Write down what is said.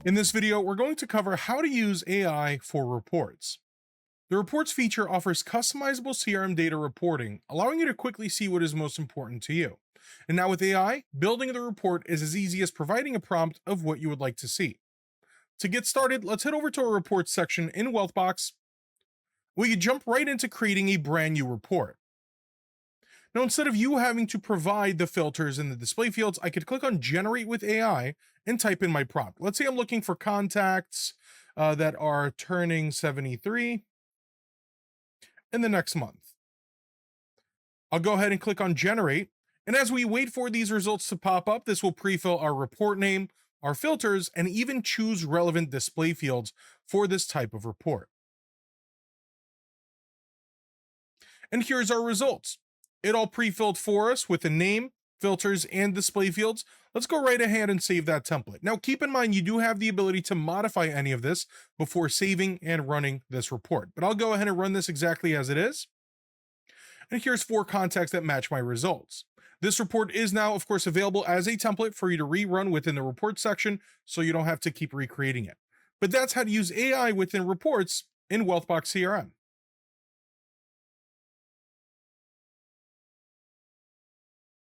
In this video, we're going to cover how to use AI for reports. The reports feature offers customizable CRM data reporting, allowing you to quickly see what is most important to you. And now with AI, building the report is as easy as providing a prompt of what you would like to see. To get started, let's head over to our reports section in Wealthbox, where you jump right into creating a brand new report. Now, instead of you having to provide the filters in the display fields, I could click on Generate with AI and type in my prompt. Let's say I'm looking for contacts that are turning 73 in the next month. I'll go ahead and click on Generate. And as we wait for these results to pop up, this will pre-fill our report name, our filters, and even choose relevant display fields for this type of report. And here's our results. It all pre-filled for us with a name, filters, and display fields. Let's go right ahead and save that template. Now, keep in mind, you do have the ability to modify any of this before saving and running this report, but I'll go ahead and run this exactly as it is. And here's 4 contacts that match my results. This report is now, of course, available as a template for you to rerun within the report section, so you don't have to keep recreating it. But that's how to use AI within reports in Wealthbox CRM.